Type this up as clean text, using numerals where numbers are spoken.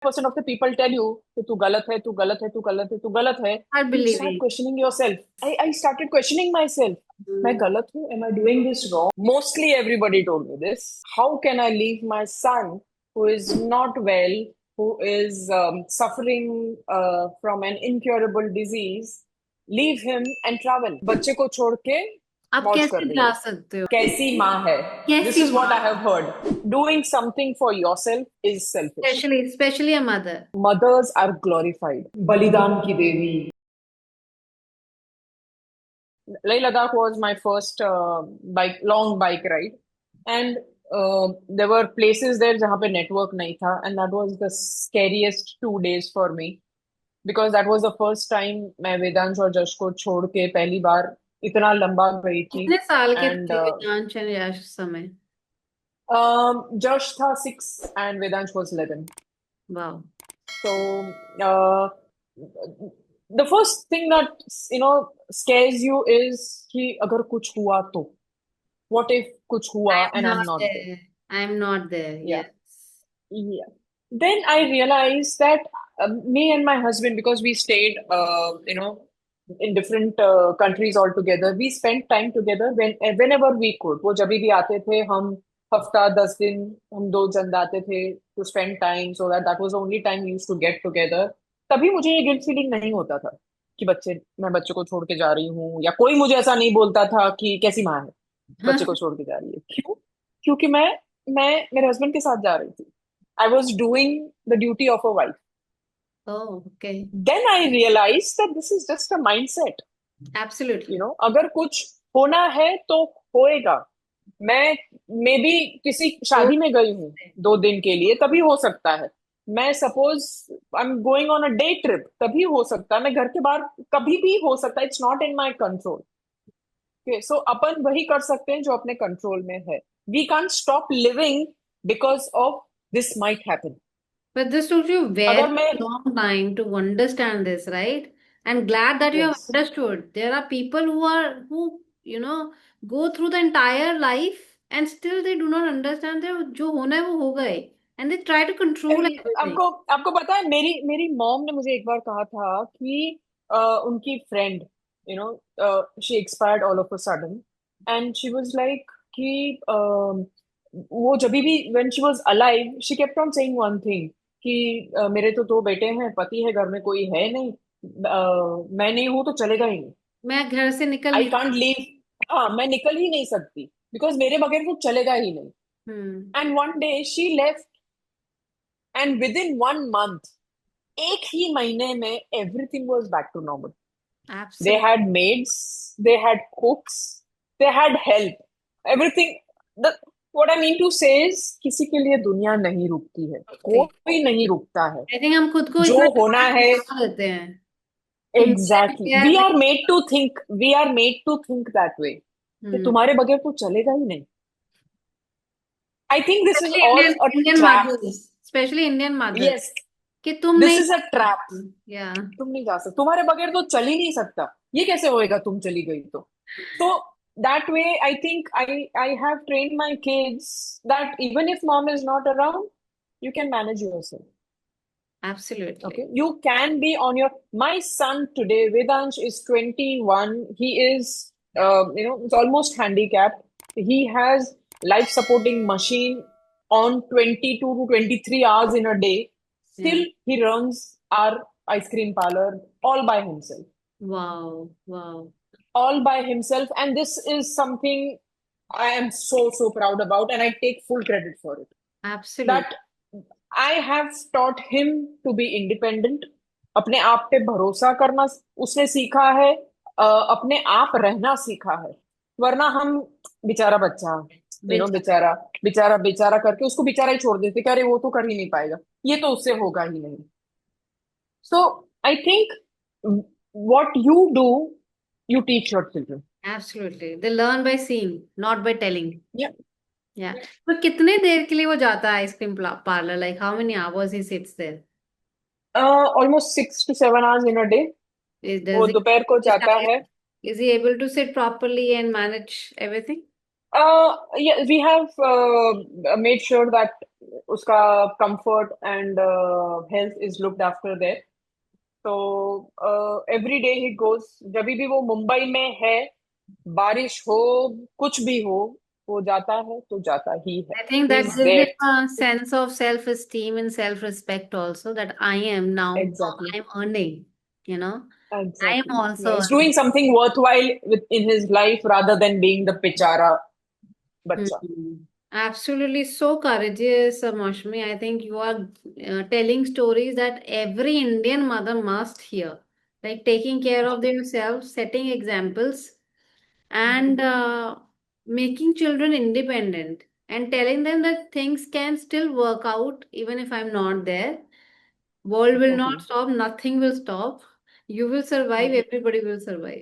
percent of the people tell you कि तू गलत है, तू गलत है, तू गलत है, तू गलत है, Start you start believing. questioning yourself. I started questioning myself. मैं Hmm. गलत हूँ? Am I doing this wrong? Mostly everybody told me this. How can I leave my son who is not well, who is suffering from an incurable disease, leave him and travel? बच्चे को छोड़ के आप मौज कर कैसे रही जा है। सकते हो? कैसी माँ है? This कैसी is what I माँ? have heard. Doing something for yourself is selfish. Specially a mother. Mothers are glorified. बलिदान की देवी. Leh Ladakh was my first long bike ride, and there were places there जहाँ पे network नहीं था, and that was the scariest 2 days for me because that was the first time मैं वेदांश और जश को छोड़ के पहली बार इतना लंबा गई थी, कितने साल के and थे विद्यांश और यश उस समय? Josh था 6 and Vedansh was 11. वाह. So the first thing that scares you is कि अगर कुछ हुआ तो what if कुछ हुआ I am and I'm not not there. There. I am not there. Yeah, yes. yeah. Then I realized that me and my husband, because we stayed in different countries altogether, we spent time together whenever we could. वो जब भी आते थे हम हफ्ता 10 दिन हम दो जन आते थे to spend time, so that was the only time we used to get together. तभी मुझे ये गिल्ट फीलिंग नहीं होता था कि मैं बच्चे को छोड़ के जा रही हूँ, या कोई मुझे ऐसा नहीं बोलता था कि कैसी माँ है बच्चे को छोड़ के जा रही है। क्यों? क्योंकि मैं मेरे हस्बैंड के साथ जा रही थी। I was doing the duty of a wife. Oh, okay. Then I realized that this is just a mindset. Absolutely. अगर कुछ होना है तो होएगा। मैं मे बी किसी तो शादी में गई हूँ 2 दिन के लिए, तभी हो सकता है। मैं suppose I am going on a day trip, तभी हो सकता है। मैं घर के बाहर कभी भी हो सकता है। It's not in my control. So अपन वही कर सकते हैं जो अपने कंट्रोल में है। We can't stop living because of this might happen. but this took you अगर very मैं long time to understand this, right? And glad that you have yes understood. There are people who go through the entire life and still they do not understand that जो होना है वो हो गए, and they try to control everything. आपको आपको पता है, मेरी मेरी मॉम ने मुझे एक बार कहा था कि उनकी friend you know she expired all of a sudden, and she was like कि वो जब भी when she was alive she kept on saying one thing कि मेरे तो 2 बेटे हैं, पति है, घर में कोई है नहीं, मैं नहीं हूं तो चलेगा ही नहीं। मैं घर से निकल आई नहीं कांट सकती. लीव। हाँ, मैं निकल ही नहीं सकती बिकॉज मेरे बगैर वो चलेगा ही नहीं। Hmm. And one day she left, and within 1 month, एक ही महीने में everything was back to normal. They Absolutely. Had maids, they had cooks, they had help, everything. The what I mean to say is किसी के लिए दुनिया नहीं रुकती है, कोई नहीं रुकता है। आई थिंक हम खुद को जो इतना होना है, बना देते हैं. इंडिया में एग्जैक्टली क्या वी है? Are made to think, we are made to think that way कि हम्म. तुम्हारे बगैर तो चलेगा ही नहीं। I think this is specially all Indian a Indian trap. Mothers. Specially Indian mothers. Yes, कि तुम दिस नहीं इज अ ट्रैप। या. तुम नहीं जा सकते, तुम्हारे बगैर तो चल ही नहीं सकता। ये कैसे होएगा तुम चली गई तो that way I think I have trained my kids that even if mom is not around, you can manage yourself. Absolutely. Okay, you can be on your. My son today, Vedansh, is 21. He is, it's almost handicapped. He has life supporting machine on 22 to 23 hours in a day. या. Still, he runs our ice cream parlor all by himself, wow. Wow. all by himself. And this is something I am so proud about, and I take full credit for it. Absolutely. That I have taught him to be independent. अपने आप पे भरोसा करना उसने सीखा है। अपने आप रहना सीखा है। वरना हम बेचारा बच्चा, बेचा. बेचारा बेचारा बेचारा करके उसको बेचारा ही छोड़ देते कि अरे वो तो कर ही नहीं पाएगा, ये तो उससे होगा ही नहीं। So I think what you do, you teach your children. Absolutely. They learn by seeing, not by telling. Yeah. Yeah. तो कितने देर के लिए वो जाता है ice cream parlour? Like how many hours he sits there? Almost 6 to 7 hours in a day. Is वो does दोपहर को he जाता है। is he able to sit properly and manage everything? Yeah, we have made sure that uska comfort and health is looked after there. So every day he goes. जब भी वो मुंबई में है, बारिश हो, कुछ भी हो, वो जाता है तो जाता ही है. I think He that is gives him there. a sense of self-esteem and self-respect also, that I am now, Exactly. I'm earning, you know, I am Exactly. Yeah, also he's earning. doing something worthwhile in his life rather than being the pichara bacha. Mhm. Absolutely so courageous, Mashmi. I think you are telling stories that every Indian mother must hear. Like taking care of themselves, setting examples, and making children independent, and telling them that things can still work out even if I'm not there. World will not Exactly. stop, nothing will stop. You will survive, everybody will survive.